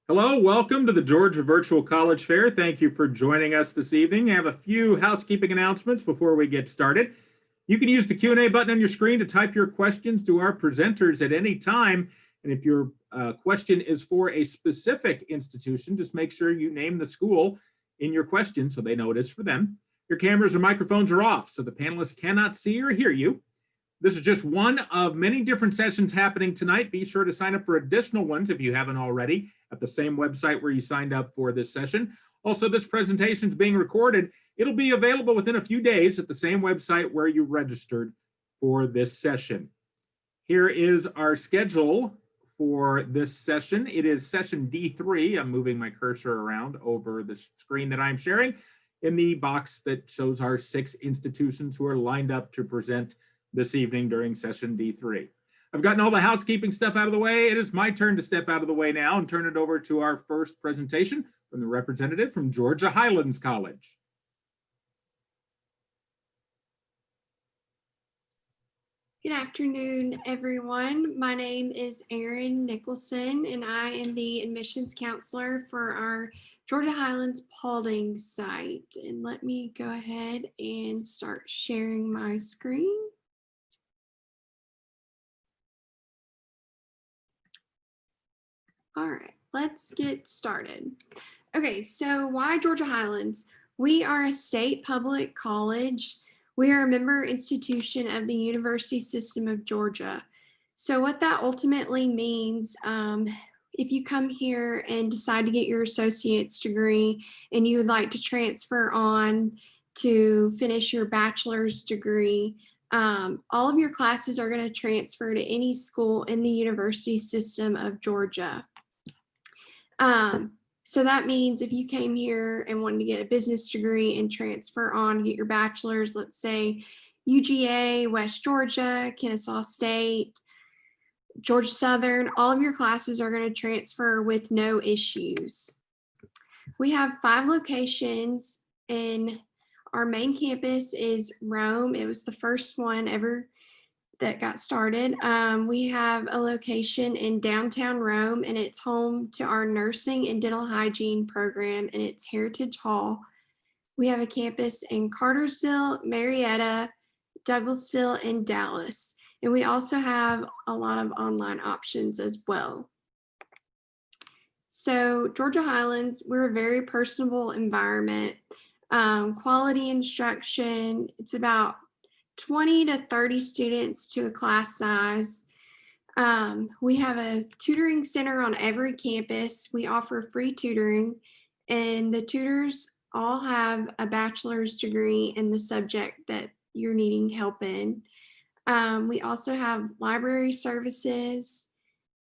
Hello, welcome to the Georgia Virtual College Fair. Thank you for joining us this evening. I have a few housekeeping announcements before we get started. You can use the Q&A button on your screen to type your questions to our presenters at any time. And if your question is for a specific institution, just make sure you name the school in your question so they know it is for them. Your cameras and microphones are off so the panelists cannot see or hear you. This is just one of many different sessions happening tonight. Be sure to sign up for additional ones if you haven't already at the same website where you signed up for this session. Also, this presentation is being recorded. It'll be available within a few days at the same website where you registered for this session. Here is our schedule for this session. It is session D3. I'm moving my cursor around over the screen that I'm sharing in the box that shows our 6 institutions who are lined up to present this evening during session D3. I've gotten all the housekeeping stuff out of the way. It is my turn to step out of the way now and turn it over to our first presentation from the representative from Georgia Highlands College. Good afternoon, everyone. My name is Erin Nicholson, and I am the admissions counselor for our Georgia Highlands Paulding site. And let me go ahead and start sharing my screen. All right, let's get started. Okay, so why Georgia Highlands? We are a state public college. We are a member institution of the University System of Georgia. So what that ultimately means, if you come here and decide to get your associate's degree and you would like to transfer on to finish your bachelor's degree, all of your classes are going to transfer to any school in the University System of Georgia. So that means if you came here and wanted to get a business degree and transfer on to get your bachelor's, let's say UGA, West Georgia, Kennesaw State, Georgia Southern, all of your classes are going to transfer with no issues. We have 5 locations, and our main campus is Rome. It was the first one ever that got started. We have a location in downtown Rome, and it's home to our nursing and dental hygiene program, and it's Heritage Hall. We have a campus in Cartersville, Marietta, Douglasville, and Dallas. And we also have a lot of online options as well. So Georgia Highlands, we're a very personable environment. Quality instruction, it's about 20 to 30 students to a class size. We have a tutoring center on every campus. We offer free tutoring, and the tutors all have a bachelor's degree in the subject that you're needing help in. We also have library services.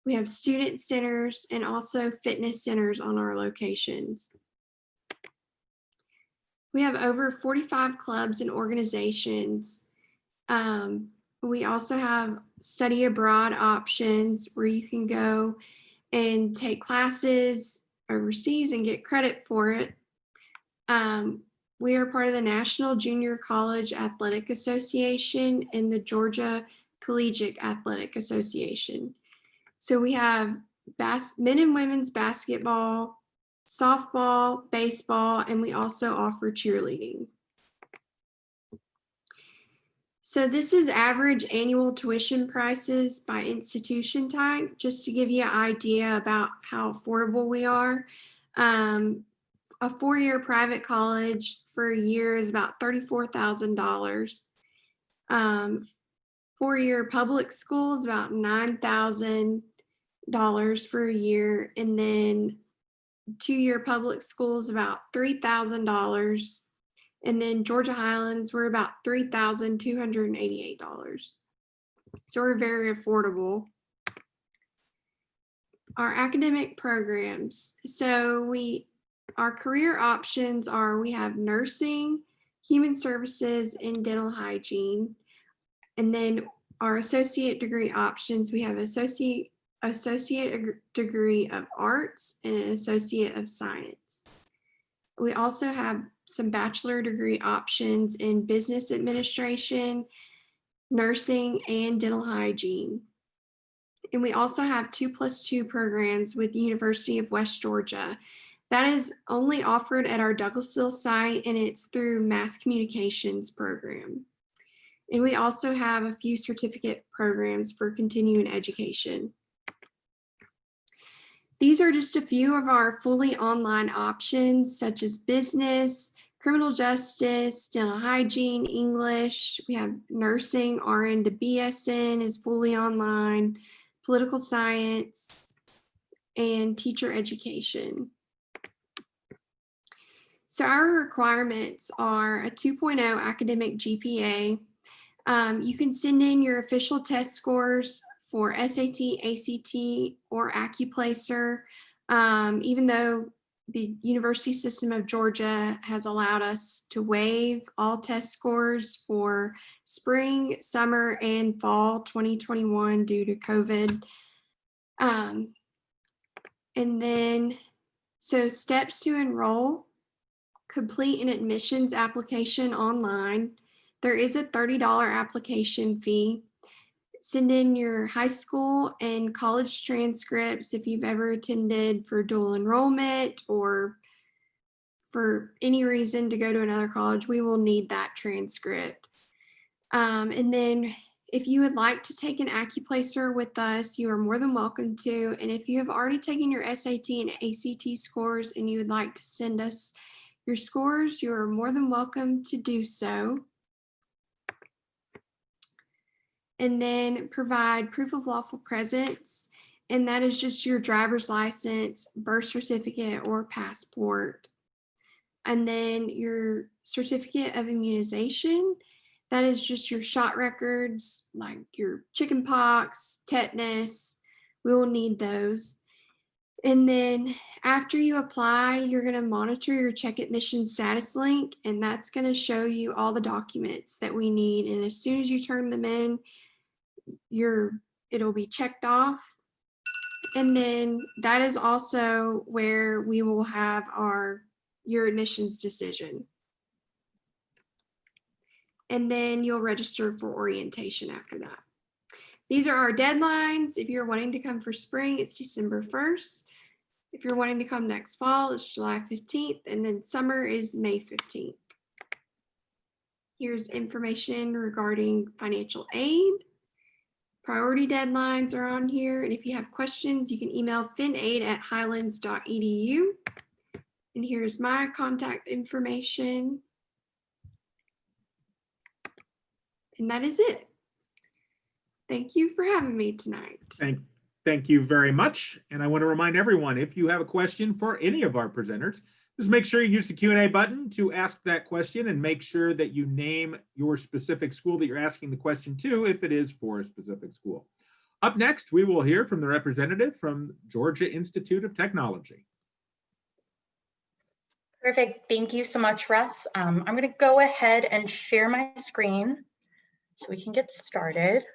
We have student centers and also fitness centers on our locations. We have over 45 clubs and organizations. We also have study abroad options where you can go and take classes overseas and get credit for it. We are part of the National Junior College Athletic Association and the Georgia Collegiate Athletic Association. So we have men and women's basketball, softball, baseball, and we also offer cheerleading. So this is average annual tuition prices by institution type, just to give you an idea about how affordable we are. A 4-year private college for a year is about $34,000. 4-year public school is about $9,000 for a year. And then 2-year public school is about $3,000. And then Georgia Highlands, we're about $3,288. So we're very affordable. Our academic programs. So our career options are, we have nursing, human services, and dental hygiene. And then our associate degree options, we have associate degree of arts and an associate of science. We also have some bachelor degree options in business administration, nursing, and dental hygiene. And we also have 2+2 programs with the University of West Georgia. That is only offered at our Douglasville site, and it's through Mass Communications program. And we also have a few certificate programs for continuing education. These are just a few of our fully online options, such as business, criminal justice, dental hygiene, English. We have nursing, RN to BSN is fully online, political science, and teacher education. So our requirements are a 2.0 academic GPA. You can send in your official test scores for SAT, ACT, or AccuPlacer, even though the University System of Georgia has allowed us to waive all test scores for spring, summer, and fall 2021 due to COVID. And then, so steps to enroll: complete an admissions application online. There is a $30 application fee. Send in your high school and college transcripts if you've ever attended for dual enrollment or for any reason to go to another college. We will need that transcript. And then if you would like to take an AccuPlacer with us, you are more than welcome to. And if you have already taken your SAT and ACT scores and you would like to send us your scores, you are more than welcome to do so. And then provide proof of lawful presence, and that is just your driver's license, birth certificate, or passport. And then your certificate of immunization, that is just your shot records, like your chicken pox, tetanus. We will need those. And then after you apply, you're going to monitor your check admission status link, and that's going to show you all the documents that we need. And as soon as you turn them in, it'll be checked off. And then that is also where we will have your admissions decision. And then you'll register for orientation after that. These are our deadlines. If you're wanting to come for spring, it's December 1st. If you're wanting to come next fall, it's July 15th. And then summer is May 15th. Here's information regarding financial aid. Priority deadlines are on here. And if you have questions, you can email finaid@highlands.edu. And here's my contact information. And that is it. Thank you for having me tonight. Thank you very much. And I want to remind everyone, if you have a question for any of our presenters, just make sure you use the Q&A button to ask that question, and make sure that you name your specific school that you're asking the question to, if it is for a specific school. Up next, we will hear from the representative from Georgia Institute of Technology. Perfect. Thank you so much, Russ. I'm going to go ahead and share my screen so we can get started.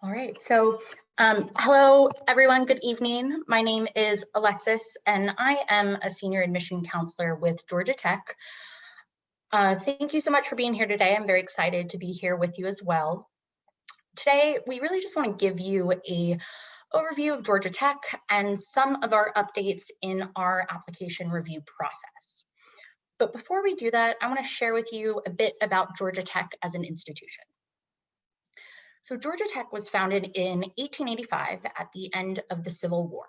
All right, so hello everyone, good evening. My name is Alexis and I am a senior admission counselor with Georgia Tech. Thank you so much for being here today. I'm very excited to be here with you as well. Today, we really just want to give you an overview of Georgia Tech and some of our updates in our application review process. But before we do that, I want to share with you a bit about Georgia Tech as an institution. So Georgia Tech was founded in 1885 at the end of the Civil War.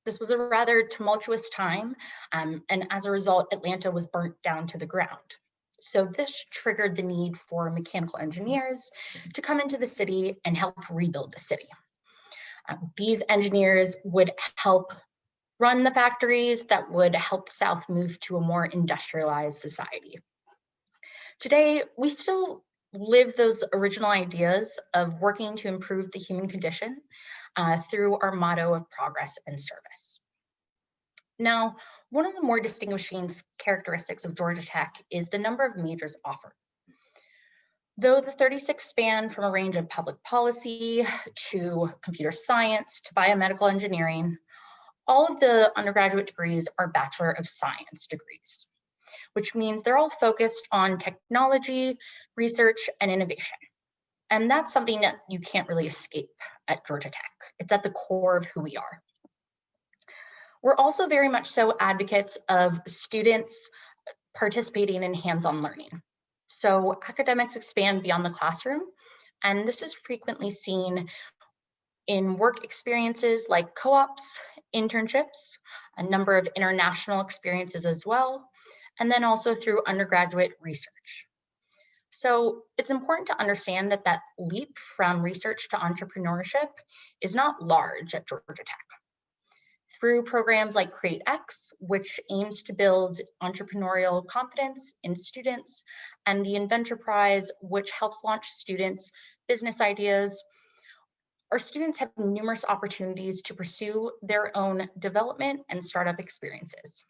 This was a rather tumultuous time, and as a result, Atlanta was burnt down to the ground. So this triggered the need for mechanical engineers to come into the city and help rebuild the city. These engineers would help run the factories that would help the South move to a more industrialized society. Today, we still live those original ideas of working to improve the human condition through our motto of progress and service. Now, one of the more distinguishing characteristics of Georgia Tech is the number of majors offered. Though the 36 span from a range of public policy to computer science to biomedical engineering, all of the undergraduate degrees are Bachelor of Science degrees. which means they're all focused on technology, research, and innovation. And that's something that you can't really escape at Georgia Tech. It's at the core of who we are. We're also very much so advocates of students participating in hands-on learning. So academics expand beyond the classroom, and this is frequently seen in work experiences like co-ops, internships, a number of international experiences as well, and then also through undergraduate research. So it's important to understand that that leap from research to entrepreneurship is not large at Georgia Tech. Through programs like CreateX, which aims to build entrepreneurial confidence in students, and the Inventor Prize, which helps launch students' business ideas, our students have numerous opportunities to pursue their own development and startup experiences.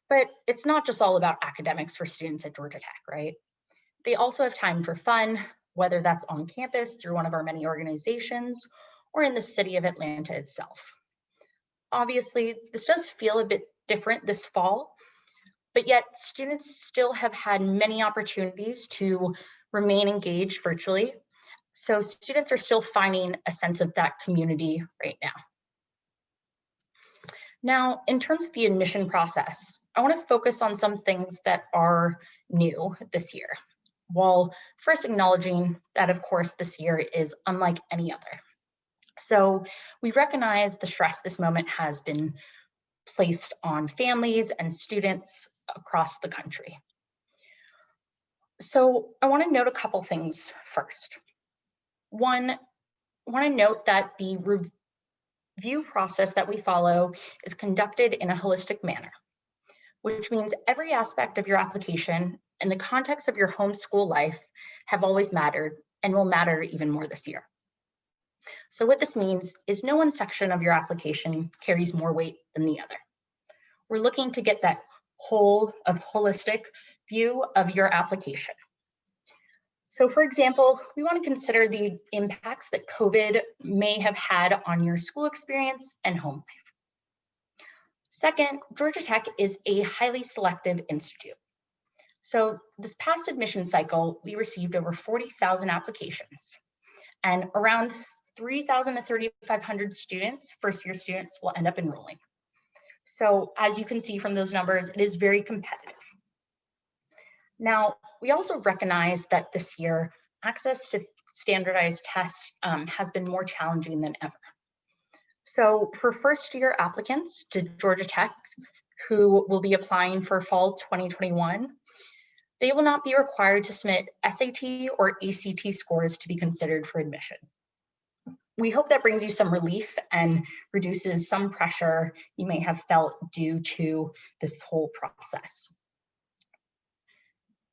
But it's not just all about academics for students at Georgia Tech, right? They also have time for fun, whether that's on campus through one of our many organizations or in the city of Atlanta itself. Obviously, this does feel a bit different this fall, but yet students still have had many opportunities to remain engaged virtually. So students are still finding a sense of that community right now. Now, in terms of the admission process, I want to focus on some things that are new this year, while first acknowledging that, of course, this year is unlike any other. So we recognize the stress this moment has been placed on families and students across the country. So I want to note a couple things first. One, I want to note that the review process that we follow is conducted in a holistic manner, which means every aspect of your application and the context of your homeschool life have always mattered and will matter even more this year. So what this means is no one section of your application carries more weight than the other. We're looking to get that holistic view of your application. So for example, we want to consider the impacts that COVID may have had on your school experience and home life. Second, Georgia Tech is a highly selective institute. So this past admission cycle, we received over 40,000 applications, and around 3,000 to 3,500 students, first-year students, will end up enrolling. So as you can see from those numbers, it is very competitive. Now, we also recognize that this year, access to standardized tests has been more challenging than ever. So for first-year applicants to Georgia Tech who will be applying for fall 2021, they will not be required to submit SAT or ACT scores to be considered for admission. We hope that brings you some relief and reduces some pressure you may have felt due to this whole process.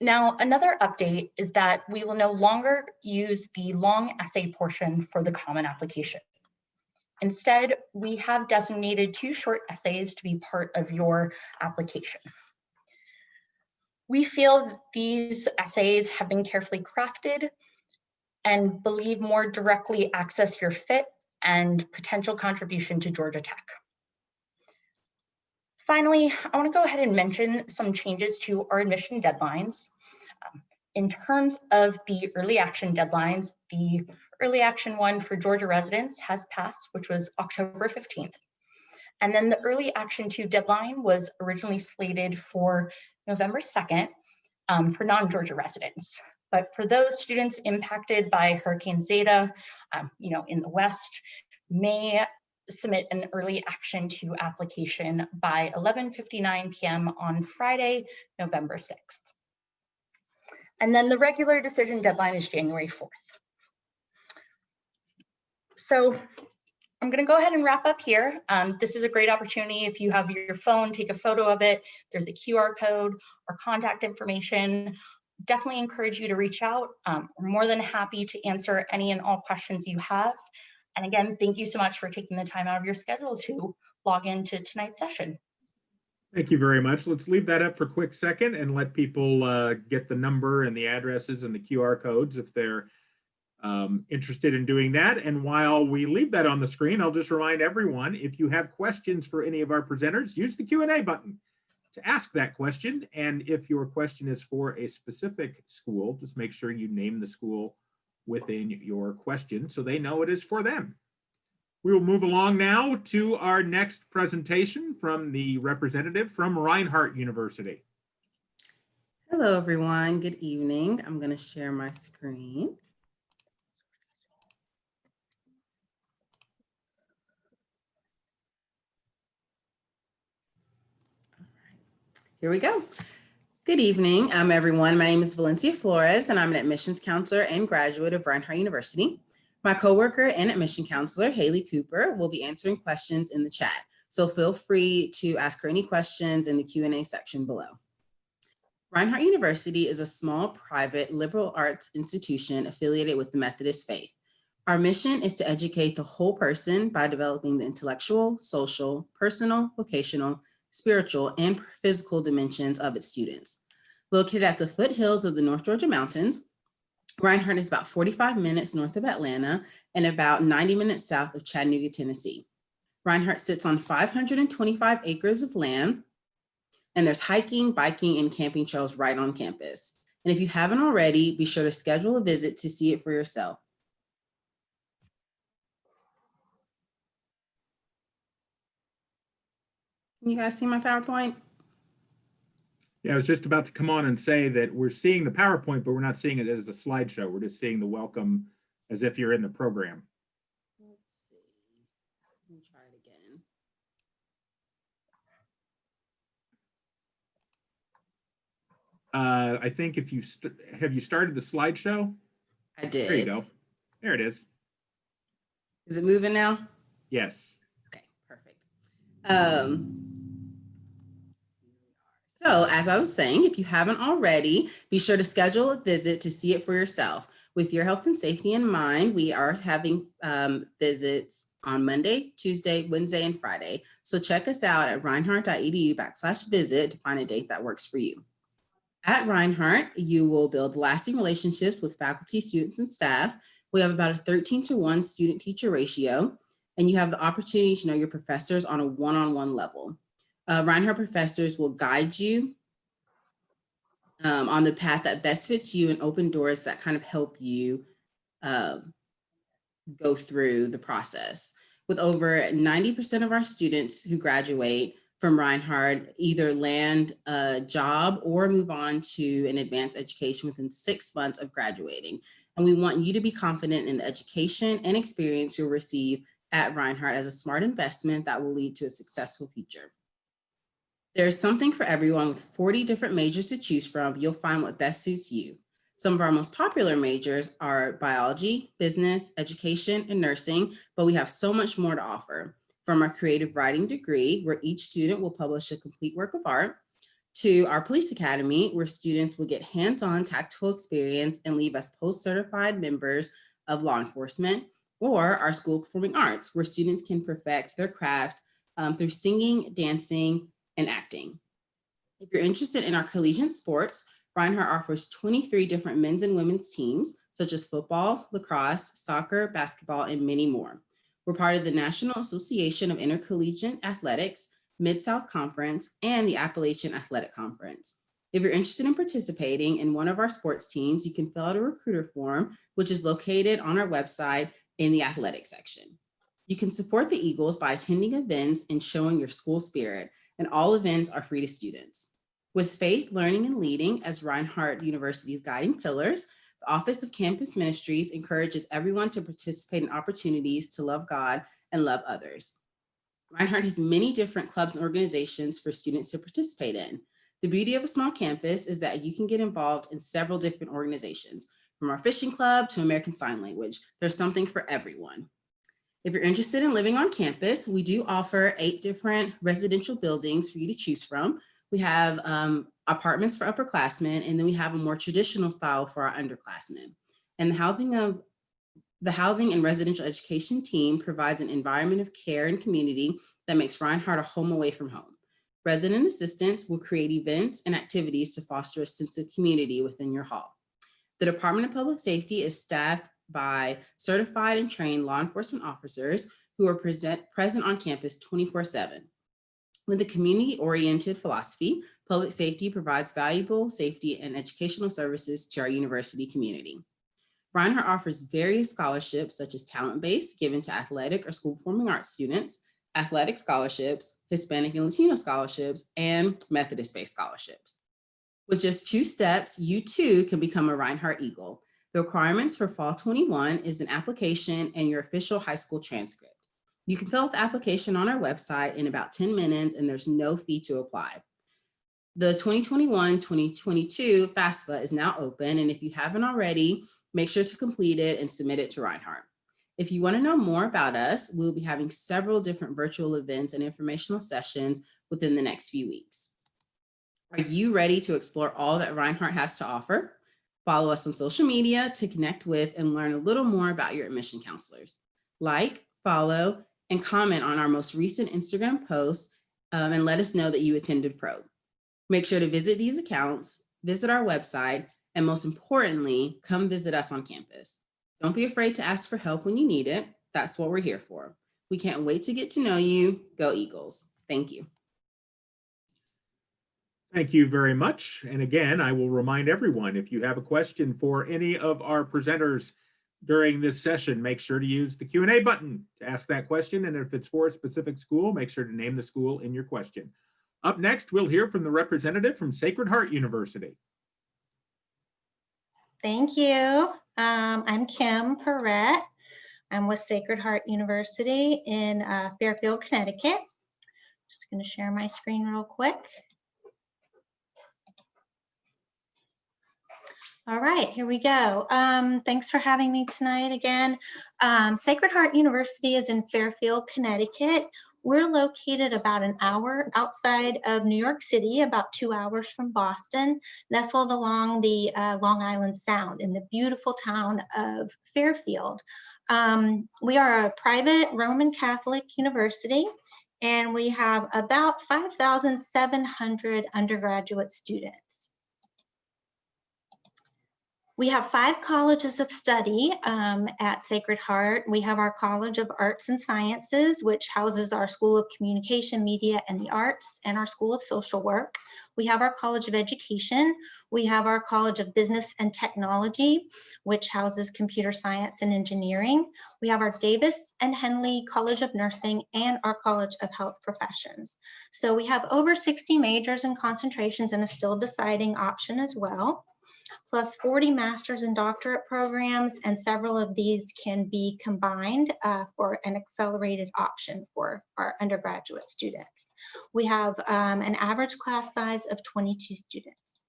Now, another update is that we will no longer use the long essay portion for the common application. Instead, we have designated 2 short essays to be part of your application. We feel these essays have been carefully crafted and believe more directly access your fit and potential contribution to Georgia Tech. Finally, I want to go ahead and mention some changes to our admission deadlines. In terms of the early action deadlines, the early action one for Georgia residents has passed, which was October 15th. And then the early action 2 deadline was originally slated for November 2nd for non-Georgia residents. But for those students impacted by Hurricane Zeta, in the West, may submit an early action 2 application by 11:59 p.m. on Friday, November 6th. And then the regular decision deadline is January 4th. So I'm going to go ahead and wrap up here. This is a great opportunity. If you have your phone, take a photo of it. There's a QR code or contact information. Definitely encourage you to reach out. We're more than happy to answer any and all questions you have. And again, thank you so much for taking the time out of your schedule to log into tonight's session. Thank you very much. Let's leave that up for a quick second and let people get the number and the addresses and the QR codes if they're interested in doing that. And while we leave that on the screen, I'll just remind everyone, if you have questions for any of our presenters, use the Q&A button. to ask that question. And if your question is for a specific school, just make sure you name the school within your question so they know it is for them. We will move along now to our next presentation from the representative from Reinhardt University. Hello, everyone. Good evening. I'm going to share my screen. All right. Here we go. Good evening, everyone. My name is Valencia Flores, and I'm an admissions counselor and graduate of Reinhardt University. My coworker and admission counselor, Haley Cooper, will be answering questions in the chat. So feel free to ask her any questions in the Q&A section below. Reinhardt University is a small, private, liberal arts institution affiliated with the Methodist faith. Our mission is to educate the whole person by developing the intellectual, social, personal, vocational, spiritual, and physical dimensions of its students. Located at the foothills of the North Georgia mountains, Reinhardt is about 45 minutes north of Atlanta and about 90 minutes south of Chattanooga, Tennessee. Reinhardt sits on 525 acres of land, and there's hiking, biking, and camping trails right on campus. And if you haven't already, be sure to schedule a visit to see it for yourself. Can you guys see my PowerPoint? Yeah, I was just about to come on and say that we're seeing the PowerPoint, but we're not seeing it as a slideshow. We're just seeing the welcome as if you're in the program. Let's see. Let me try it again. I think if you have you started the slideshow? I did. There you go. There it is. Is it moving now? Yes. Okay, perfect. So as I was saying, if you haven't already, be sure to schedule a visit to see it for yourself. With your health and safety in mind, we are having visits on Monday, Tuesday, Wednesday, and Friday. So check us out at reinhardt.edu/visit to find a date that works for you. At Reinhardt, you will build lasting relationships with faculty, students, and staff. We have about a 13-to-1 student-teacher ratio, and you have the opportunity to know your professors on a one-on-one level. Reinhardt professors will guide you on the path that best fits you and open doors that kind of help you go through the process. With over 90% of our students who graduate from Reinhardt either land a job or move on to an advanced education within 6 months of graduating. And we want you to be confident in the education and experience you'll receive at Reinhardt as a smart investment that will lead to a successful future. There's something for everyone. With 40 different majors to choose from, you'll find what best suits you. Some of our most popular majors are biology, business, education, and nursing, but we have so much more to offer. From our creative writing degree, where each student will publish a complete work of art, to our police academy, where students will get hands-on tactical experience and leave as post-certified members of law enforcement, or our school of performing arts, where students can perfect their craft through singing, dancing, and acting. If you're interested in our collegiate sports, Reinhardt offers 23 different men's and women's teams, such as football, lacrosse, soccer, basketball, and many more. We're part of the National Association of Intercollegiate Athletics, Mid-South Conference, and the Appalachian Athletic Conference. If you're interested in participating in one of our sports teams, you can fill out a recruiter form, which is located on our website in the athletics section. You can support the Eagles by attending events and showing your school spirit, and all events are free to students. With faith, learning, and leading as Reinhardt University's guiding pillars, the Office of Campus Ministries encourages everyone to participate in opportunities to love God and love others. Reinhardt has many different clubs and organizations for students to participate in. The beauty of a small campus is that you can get involved in several different organizations, from our fishing club to American Sign Language. There's something for everyone. If you're interested in living on campus, we do offer 8 different residential buildings for you to choose from. We have apartments for upperclassmen, and then we have a more traditional style for our underclassmen. And the housing and residential education team provides an environment of care and community that makes Reinhardt a home away from home. Resident assistants will create events and activities to foster a sense of community within your hall. The Department of Public Safety is staffed by certified and trained law enforcement officers who are present on campus 24/7. With a community-oriented philosophy, public safety provides valuable safety and educational services to our university community. Reinhardt offers various scholarships such as talent-based, given to athletic or school performing arts students, athletic scholarships, Hispanic and Latino scholarships, and Methodist-based scholarships. With just 2 steps, you too can become a Reinhardt Eagle. The requirements for Fall 21 is an application and your official high school transcript. You can fill out the application on our website in about 10 minutes, and there's no fee to apply. The 2021-2022 FAFSA is now open, and if you haven't already, make sure to complete it and submit it to Reinhardt. If you want to know more about us, we'll be having several different virtual events and informational sessions within the next few weeks. Are you ready to explore all that Reinhardt has to offer? Follow us on social media to connect with and learn a little more about your admission counselors. Like, follow, and comment on our most recent Instagram posts and let us know that you attended Probe. Make sure to visit these accounts, visit our website, and most importantly, come visit us on campus. Don't be afraid to ask for help when you need it. That's what we're here for. We can't wait to get to know you. Go Eagles. Thank you. Thank you very much. And again, I will remind everyone, if you have a question for any of our presenters during this session, make sure to use the Q&A button to ask that question. And if it's for a specific school, make sure to name the school in your question. Up next, we'll hear from the representative from Sacred Heart University. Thank you. I'm Kim Perrette. I'm with Sacred Heart University in Fairfield, Connecticut. Just going to share my screen real quick. All right, here we go. Thanks for having me tonight again. Sacred Heart University is in Fairfield, Connecticut. We're located about an hour outside of New York City, about 2 hours from Boston, nestled along the Long Island Sound in the beautiful town of Fairfield. We are a private Roman Catholic university, and we have about 5,700 undergraduate students. We have 5 colleges of study at Sacred Heart. We have our College of Arts and Sciences, which houses our School of Communication, Media, and the Arts, and our School of Social Work. We have our College of Education. We have our College of Business and Technology, which houses Computer Science and Engineering. We have our Davis and Henley College of Nursing and our College of Health Professions. So we have over 60 majors and concentrations and a still deciding option as well, plus 40 master's and doctorate programs, and several of these can be combined for an accelerated option for our undergraduate students. We have an average class size of 22 students.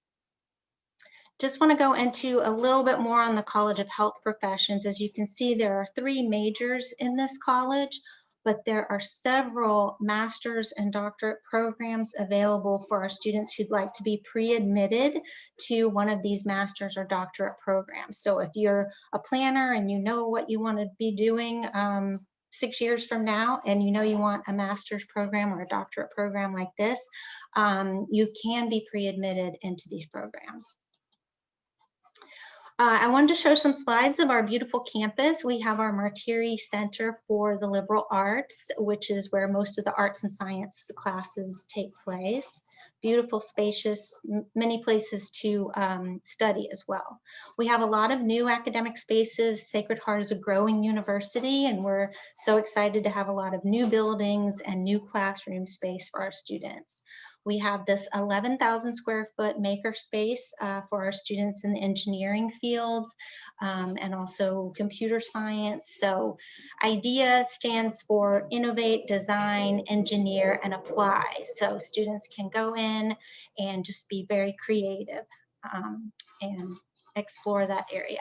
Just want to go into a little bit more on the College of Health Professions. As you can see, there are 3 majors in this college, but there are several master's and doctorate programs available for our students who'd like to be pre-admitted to one of these master's or doctorate programs. So if you're a planner and you know what you want to be doing 6 years from now, and you know you want a master's program or a doctorate program like this, you can be pre-admitted into these programs. I wanted to show some slides of our beautiful campus. We have our Martiri Center for the Liberal Arts, which is where most of the arts and sciences classes take place. Beautiful, spacious, many places to study as well. We have a lot of new academic spaces. Sacred Heart is a growing university, and we're so excited to have a lot of new buildings and new classroom space for our students. We have this 11,000 square foot maker space for our students in the engineering fields and also computer science. So IDEA stands for Innovate, Design, Engineer, and Apply. So students can go in and just be very creative and explore that area.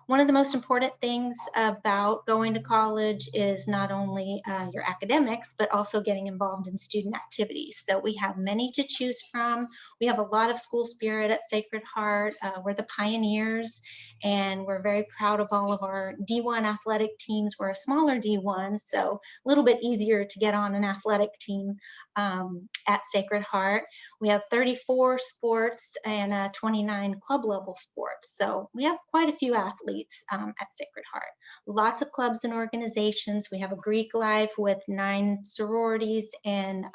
One of the most important things about going to college is not only your academics, but also getting involved in student activities. So we have many to choose from. We have a lot of school spirit at Sacred Heart. We're the pioneers, and we're very proud of all of our D1 athletic teams. We're a smaller D1, so a little bit easier to get on an athletic team at Sacred Heart. We have 34 sports and 29 club level sports. So we have quite a few athletes athletes at Sacred Heart. Lots of clubs and organizations. We have a Greek life with 9 sororities and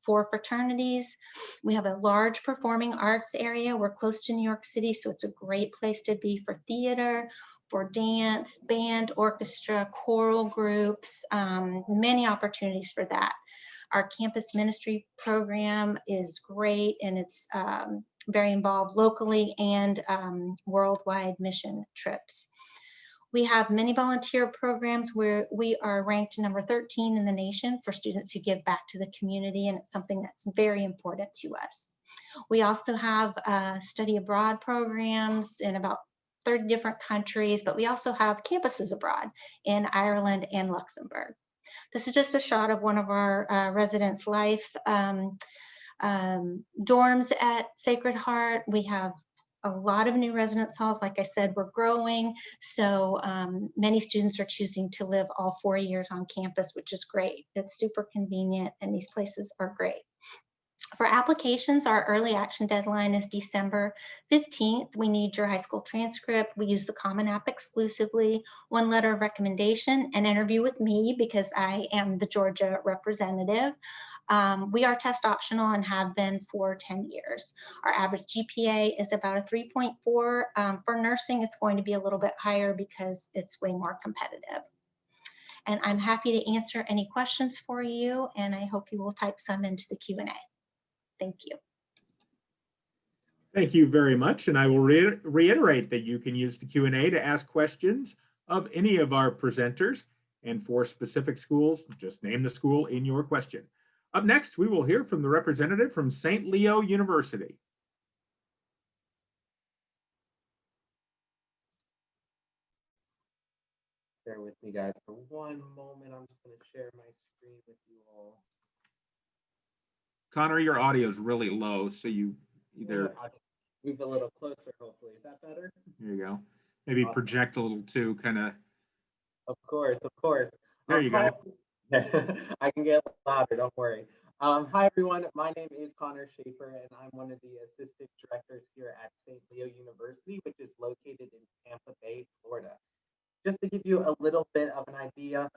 4 fraternities. We have a large performing arts area. We're close to New York City, so it's a great place to be for theater, for dance, band, orchestra, choral groups, many opportunities for that. Our campus ministry program is great, and it's very involved locally and worldwide mission trips. We have many volunteer programs where we are ranked number 13 in the nation for students who give back to the community, and it's something that's very important to us. We also have study abroad programs in about 30 different countries, but we also have campuses abroad in Ireland and Luxembourg. This is just a shot of one of our residents' life dorms at Sacred Heart. We have a lot of new residence halls. Like I said, we're growing, so many students are choosing to live all 4 years on campus, which is great. It's super convenient, and these places are great. For applications, our early action deadline is December 15th. We need your high school transcript. We use the Common App exclusively, 1 letter of recommendation, an interview with me because I am the Georgia representative. We are test optional and have been for 10 years. Our average GPA is about a 3.4. For nursing, it's going to be a little bit higher because it's way more competitive. And I'm happy to answer any questions for you, and I hope you will type some into the Q&A. Thank you. Thank you very much. And I will reiterate that you can use the Q&A to ask questions of any of our presenters. And for specific schools, just name the school in your question. Up next, we will hear from the representative from St. Leo University. Bear with me, guys, for one moment. I'm just going to share my screen with you all. Connor, your audio is really low, so you either move a little closer, hopefully. Is that better? There you go. Maybe Awesome. Project a little too, kind of. Of course, of course. There you go. I can get louder, don't worry. Hi, everyone. My name is Connor Schaefer, and I'm one of the assistant directors here at St. Leo University, which is located in Tampa Bay, Florida. Just to give you a little bit of an idea,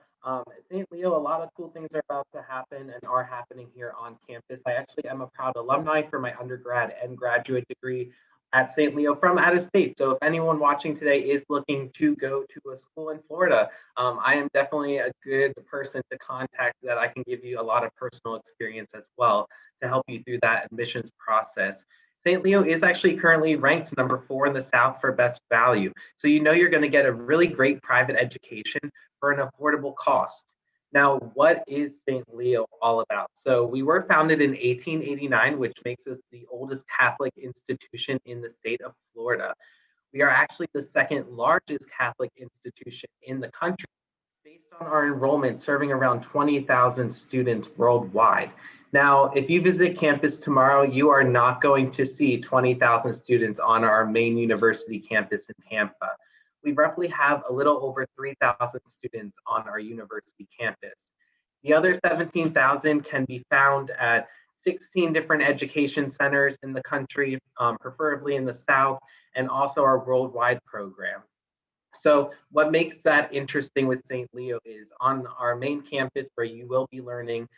St. Leo, a lot of cool things are about to happen and are happening here on campus. I actually am a proud alumni for my undergrad and graduate degree at St. Leo from out of state. So if anyone watching today is looking to go to a school in Florida, I am definitely a good person to contact that I can give you a lot of personal experience as well to help you through that admissions process. St. Leo is actually currently ranked number 4 in the South for best value. So you know you're going to get a really great private education for an affordable cost. Now, what is St. Leo all about? So we were founded in 1889, which makes us the oldest Catholic institution in the state of Florida. We are actually the 2nd largest Catholic institution in the country, based on our enrollment serving around 20,000 students worldwide. Now, if you visit campus tomorrow, you are not going to see 20,000 students on our main university campus in Tampa. We roughly have a little over 3,000 students on our university campus. The other 17,000 can be found at 16 different education centers in the country, preferably in the South, and also our worldwide program. So what makes that interesting with St. Leo is on our main campus where you will be learning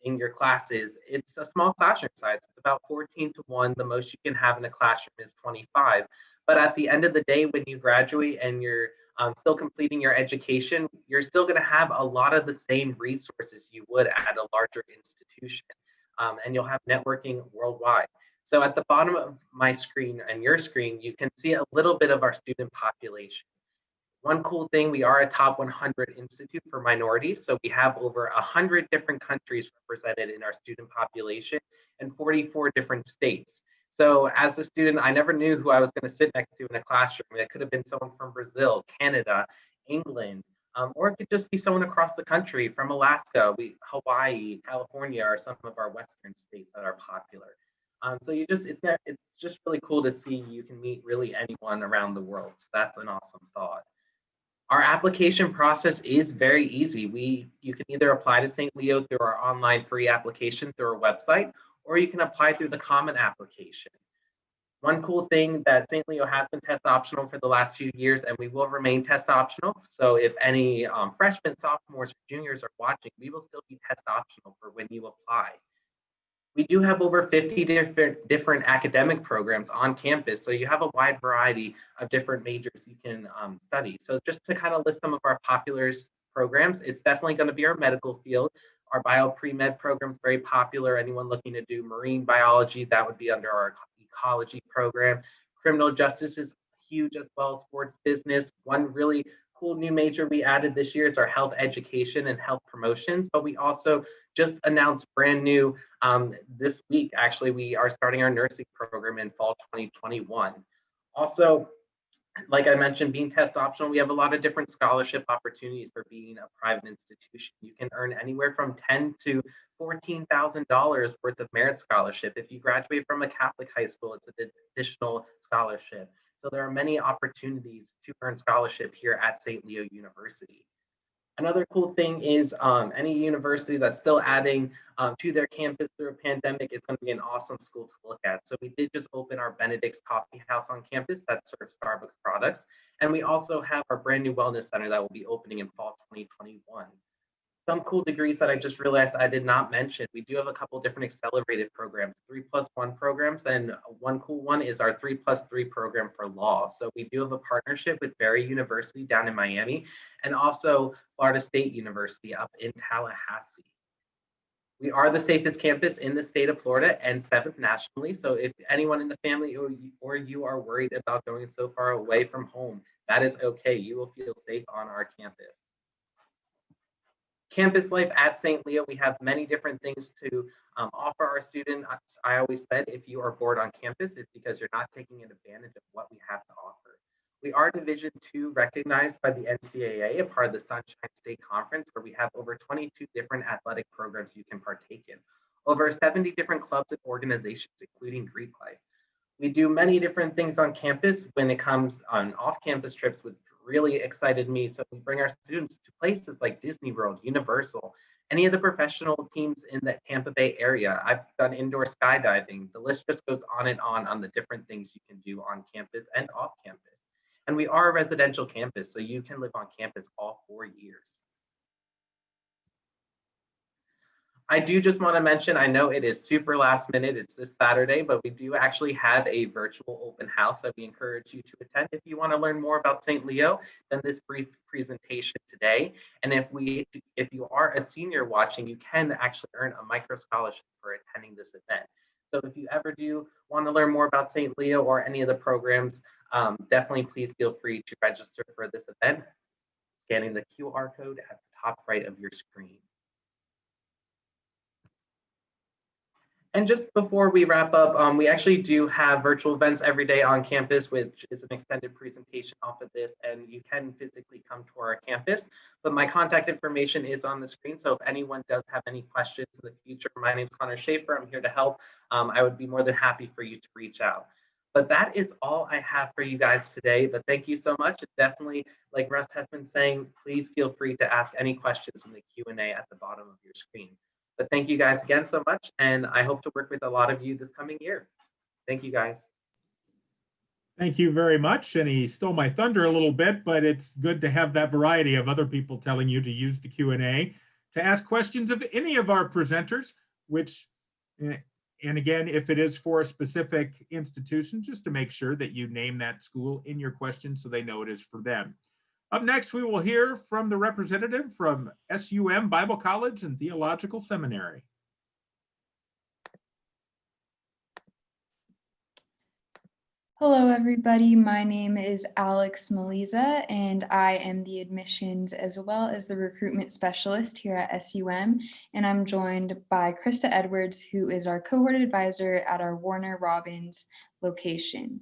in your classes, it's a small classroom size. It's about 14:1. The most you can have in a classroom is 25. But at the end of the day, when you graduate and you're still completing your education, you're still going to have a lot of the same resources you would at a larger institution. And you'll have networking worldwide. So at the bottom of my screen and your screen, you can see a little bit of our student population. One cool thing, we are a top 100 institute for minorities. So we have over 100 different countries represented in our student population and 44 different states. So as a student, I never knew who I was going to sit next to in a classroom. It could have been someone from Brazil, Canada, England, or it could just be someone across the country from Alaska, Hawaii, California are some of our Western states that are popular. So it's just really cool to see you can meet really anyone around the world. So that's an awesome thought. Our application process is very easy. You can either apply to St. Leo through our online free application through our website, or you can apply through the common application. One cool thing that St. Leo has been test optional for the last few years, and we will remain test optional. So if any freshmen, sophomores, or juniors are watching, we will still be test optional for when you apply. We do have over 50 different academic programs on campus, so you have a wide variety of different majors you can study. So just to kind of list some of our popular programs, it's definitely going to be our medical field. Our bio pre-med program is very popular. Anyone looking to do marine biology, that would be under our ecology program. Criminal justice is huge as well, sports business. One really cool new major we added this year is our health education and health promotions, but we also just announced brand new this week, actually, we are starting our nursing program in fall 2021. Also, like I mentioned, being test optional, we have a lot of different scholarship opportunities for being a private institution. You can earn anywhere from $10,000 to $14,000 worth of merit scholarship. If you graduate from a Catholic high school, it's an additional scholarship. So there are many opportunities to earn scholarship here at St. Leo University. Another cool thing is any university that's still adding to their campus through a pandemic is going to be an awesome school to look at. So we did just open our Benedict's Coffee House on campus that serves Starbucks products. And we also have our brand new wellness center that will be opening in fall 2021. Some cool degrees that I just realized I did not mention. We do have a couple different accelerated programs, 3+1 programs, and one cool one is our 3+3 program for law. So we do have a partnership with Barry University down in Miami and also Florida State University up in Tallahassee. We are the safest campus in the state of Florida and 7th nationally. So if anyone in the family or you are worried about going so far away from home, that is okay. You will feel safe on our campus. Campus life at St. Leo, we have many different things to offer our students. I always said if you are bored on campus, it's because you're not taking advantage of what we have to offer. We are Division II recognized by the NCAA, a part of the Sunshine State Conference, where we have over 22 different athletic programs you can partake in. Over 70 different clubs and organizations, including Greek life. We do many different things on campus when it comes on off-campus trips, which really excited me. So we bring our students to places like Disney World, Universal, any of the professional teams in the Tampa Bay area. I've done indoor skydiving. The list just goes on the different things you can do on campus and off campus. And we are a residential campus, so you can live on campus all 4 years. I do just want to mention, I know it is super last minute, it's this Saturday, but we do actually have a virtual open house that we encourage you to attend. If you want to learn more about St. Leo, then this brief presentation today. And if you are a senior watching, you can actually earn a micro scholarship for attending this event. So if you ever do want to learn more about St. Leo or any of the programs, definitely please feel free to register for this event, scanning the QR code at the top right of your screen. And just before we wrap up, we actually do have virtual events every day on campus, which is an extended presentation off of this, and you can physically come to our campus. But my contact information is on the screen, so if anyone does have any questions in the future, my name is Connor Schaefer. I'm here to help. I would be more than happy for you to reach out. But that is all I have for you guys today. But thank you so much. And definitely, like Russ has been saying, please feel free to ask any questions in the Q&A at the bottom of your screen. But thank you guys again so much, and I hope to work with a lot of you this coming year. Thank you guys. Thank you very much. And he stole my thunder a little bit, but it's good to have that variety of other people telling you to use the Q&A to ask questions of any of our presenters, which, and again, if it is for a specific institution, just to make sure that you name that school in your question so they know it is for them. Up next, we will hear from the representative from S.U.M. Bible College and Theological Seminary. Hello, everybody. My name is Alex Maliza, and I am the admissions as well as the recruitment specialist here at S.U.M. And I'm joined by Krista Edwards, who is our cohort advisor at our Warner Robins location.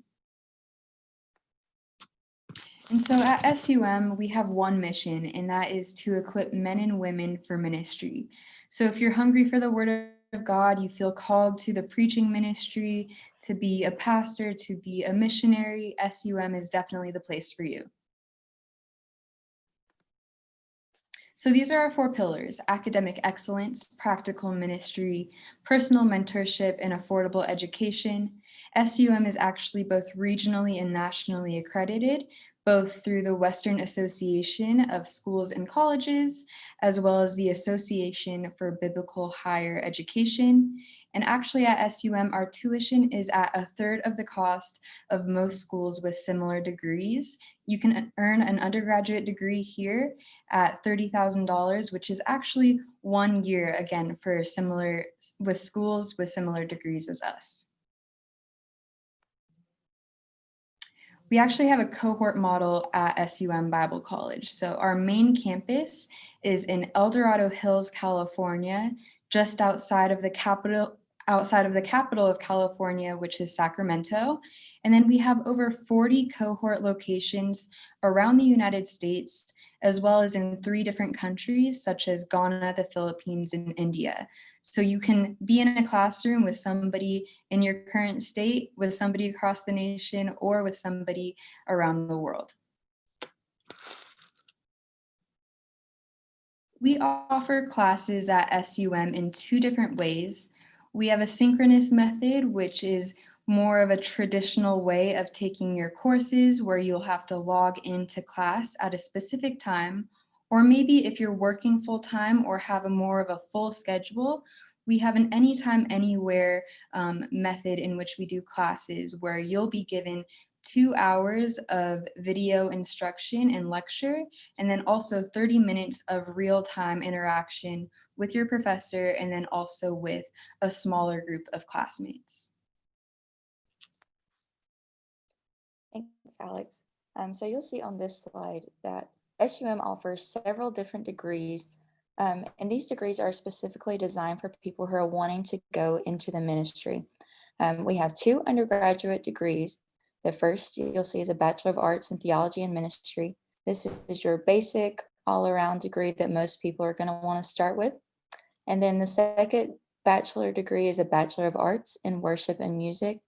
And so at S.U.M, we have one mission, and that is to equip men and women for ministry. So if you're hungry for the word of God, you feel called to the preaching ministry, to be a pastor, to be a missionary, S.U.M is definitely the place for you. So these are our 4 pillars: academic excellence, practical ministry, personal mentorship, and affordable education. S.U.M is actually both regionally and nationally accredited, both through the Western Association of Schools and Colleges, as well as the Association for Biblical Higher Education. And actually at S.U.M, our tuition is at 1/3 of the cost of most schools with similar degrees. You can earn an undergraduate degree here at $30,000, which is actually 1 year, again, for with schools with similar degrees as us. We actually have a cohort model at S.U.M Bible College. So our main campus is in El Dorado Hills, California, just outside of the capital of California, which is Sacramento. And then we have over 40 cohort locations around the United States, as well as in 3 different countries, such as Ghana, the Philippines, and India. So you can be in a classroom with somebody in your current state, with somebody across the nation, or with somebody around the world. We offer classes at S.U.M in 2 different ways. We have a synchronous method, which is more of a traditional way of taking your courses, where you'll have to log into class at a specific time. Or maybe if you're working full-time or have more of a full schedule, we have an anytime, anywhere method in which we do classes, where you'll be given 2 hours of video instruction and lecture, and then also 30 minutes of real-time interaction with your professor, and then also with a smaller group of classmates. Thanks, Alex. So you'll see on this slide that S.U.M offers several different degrees, and these degrees are specifically designed for people who are wanting to go into the ministry. We have 2 undergraduate degrees. The first you'll see is a Bachelor of Arts in Theology and Ministry. This is your basic all-around degree that most people are going to want to start with. And then the second bachelor degree is a Bachelor of Arts in Worship and Music.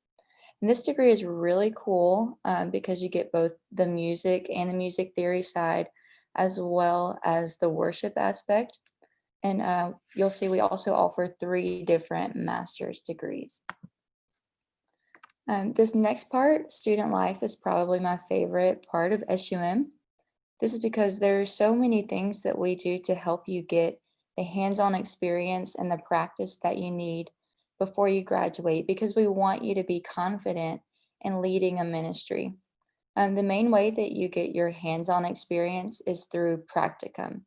And this degree is really cool because you get both the music and the music theory side, as well as the worship aspect. And you'll see we also offer 3 different master's degrees. This next part, student life, is probably my favorite part of S.U.M. This is because there are so many things that we do to help you get the hands-on experience and the practice that you need before you graduate, because we want you to be confident in leading a ministry. The main way that you get your hands-on experience is through practicum.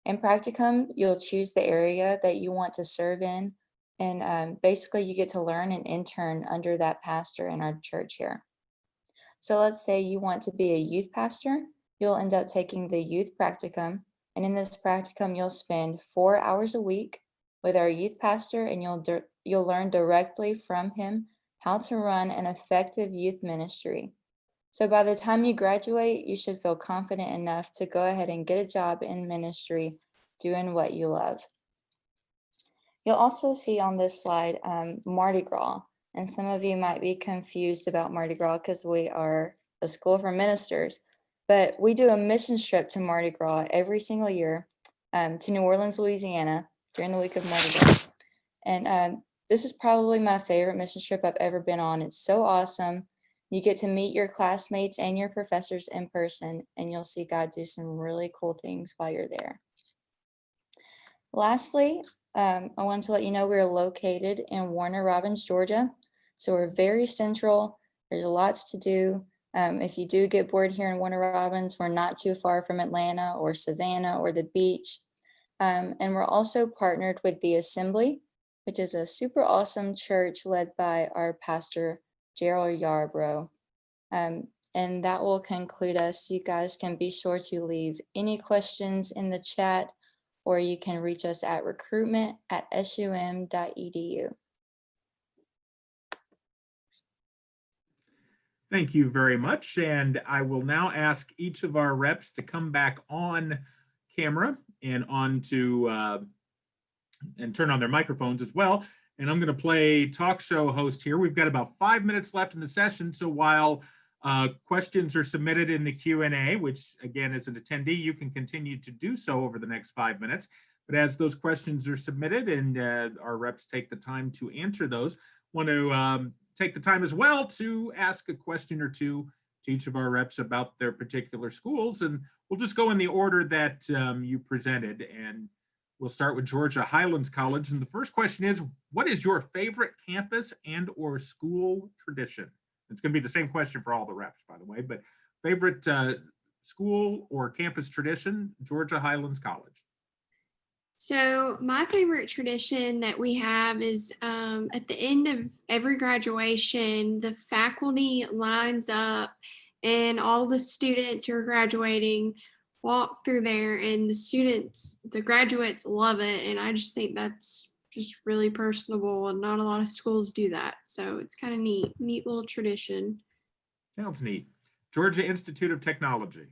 In practicum, you'll choose the area that you want to serve in, and basically you get to learn and intern under that pastor in our church here. So let's say you want to be a youth pastor, you'll end up taking the youth practicum, and in this practicum, you'll spend 4 hours a week with our youth pastor, and you'll learn directly from him how to run an effective youth ministry. So by the time you graduate, you should feel confident enough to go ahead and get a job in ministry doing what you love. You'll also see on this slide Mardi Gras, and some of you might be confused about Mardi Gras because we are a school for ministers, but we do a mission trip to Mardi Gras every single year to New Orleans, Louisiana during the week of Mardi Gras. And this is probably my favorite mission trip I've ever been on. It's so awesome. You get to meet your classmates and your professors in person, and you'll see God do some really cool things while you're there. Lastly, I wanted to let you know we're located in Warner Robins, Georgia. So we're very central. There's lots to do. If you do get bored here in Warner Robins, we're not too far from Atlanta or Savannah or the beach. And we're also partnered with the Assembly, which is a super awesome church led by our pastor, Gerald Yarbrough. And that will conclude us. You guys can be sure to leave any questions in the chat, or you can reach us at recruitment@sum.edu. Thank you very much. And I will now ask each of our reps to come back on camera and and turn on their microphones as well. And I'm going to play talk show host here. We've got about 5 minutes left in the session. So while Questions are submitted in the Q&A, which again, as an attendee, you can continue to do so over the next 5 minutes. But as those questions are submitted and our reps take the time to answer those, want to take the time as well to ask a question or two to each of our reps about their particular schools. And we'll just go in the order that you presented. And we'll start with Georgia Highlands College. And the first question is, what is your favorite campus and or school tradition? It's going to be the same question for all the reps, by the way, but favorite school or campus tradition, Georgia Highlands College. So my favorite tradition that we have is at the end of every graduation, the faculty lines up and all the students who are graduating walk through there, and the graduates love it. And I just think that's just really personable, and not a lot of schools do that. So it's kind of neat little tradition. Sounds neat. Georgia Institute of Technology.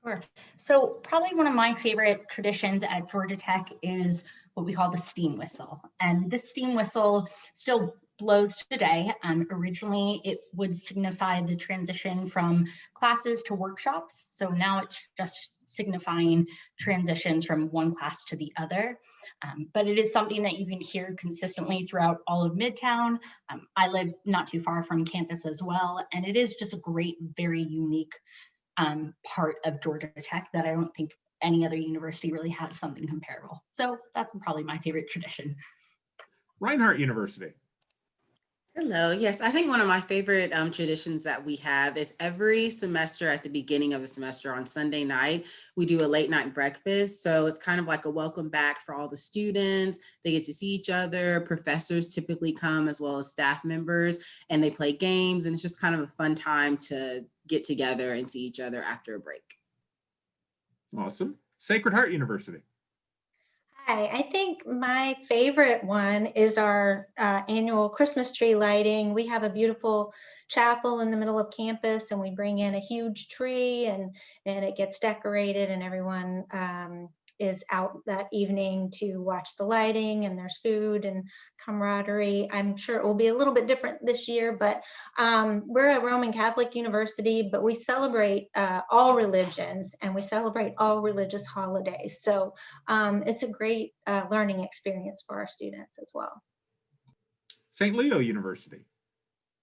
Sure. So probably one of my favorite traditions at Georgia Tech is what we call the steam whistle. And this steam whistle still blows today. Originally, it would signify the transition from classes to workshops. So now it's just signifying transitions from one class to the other. But it is something that you can hear consistently throughout all of Midtown. I live not too far from campus as well. And it is just a great, very unique part of Georgia Tech that I don't think any other university really has something comparable. So that's probably my favorite tradition. Reinhardt University. Hello. Yes, I think one of my favorite traditions that we have is every semester at the beginning of the semester on Sunday night, we do a late night breakfast. So it's kind of like a welcome back for all the students. They get to see each other. Professors typically come as well as staff members, and they play games. And it's just kind of a fun time to get together and see each other after a break. Awesome. Sacred Heart University. Hi, I think my favorite one is our annual Christmas tree lighting. We have a beautiful chapel in the middle of campus, and we bring in a huge tree, and it gets decorated, and everyone is out that evening to watch the lighting, and there's food and camaraderie. I'm sure it will be a little bit different this year, but we're a Roman Catholic university, but we celebrate all religions, and we celebrate all religious holidays. So it's a great learning experience for our students as well. St. Leo University.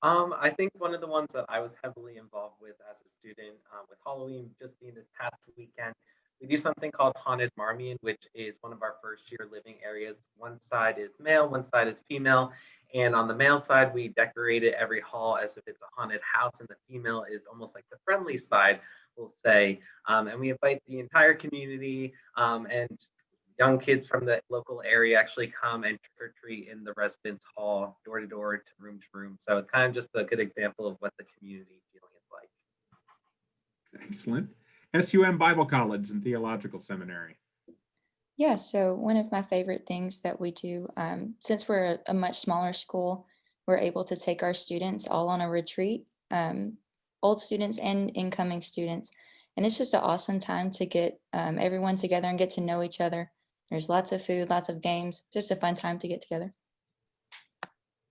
I think one of the ones that I was heavily involved with as a student with Halloween just being this past weekend, we do something called Haunted Marmion, which is one of our first year living areas. One side is male, one side is female. And on the male side, we decorated every hall as if it's a haunted house, and the female is almost like the friendly side, we'll say. And we invite the entire community and young kids from the local area actually come and trick or treat in the residence hall, door to door to room. So it's kind of just a good example of what the community feeling is like. Excellent. S.U.M Bible College and Theological Seminary. Yeah, so one of my favorite things that we do, since we're a much smaller school, we're able to take our students all on a retreat, old students and incoming students. And it's just an awesome time to get everyone together and get to know each other. There's lots of food, lots of games, just a fun time to get together.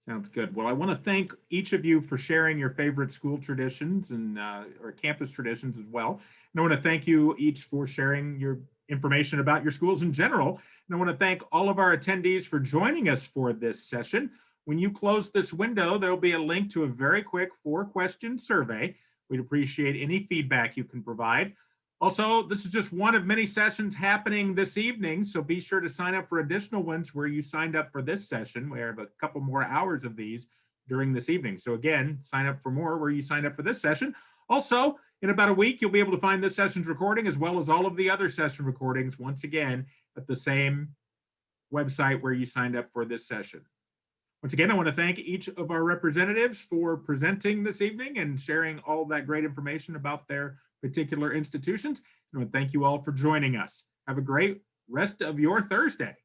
Sounds good. Well, I want to thank each of you for sharing your favorite school traditions and or campus traditions as well. And I want to thank you each for sharing your information about your schools in general. And I want to thank all of our attendees for joining us for this session. When you close this window, there'll be a link to a very quick 4-question survey. We'd appreciate any feedback you can provide. Also, this is just one of many sessions happening this evening, so be sure to sign up for additional ones where you signed up for this session. We have a couple more hours of these during this evening. So again, sign up for more where you signed up for this session. Also, in about a week, you'll be able to find this session's recording as well as all of the other session recordings, once again, at the same website where you signed up for this session. Once again, I want to thank each of our representatives for presenting this evening and sharing all that great information about their particular institutions. And I want to thank you all for joining us. Have a great rest of your Thursday.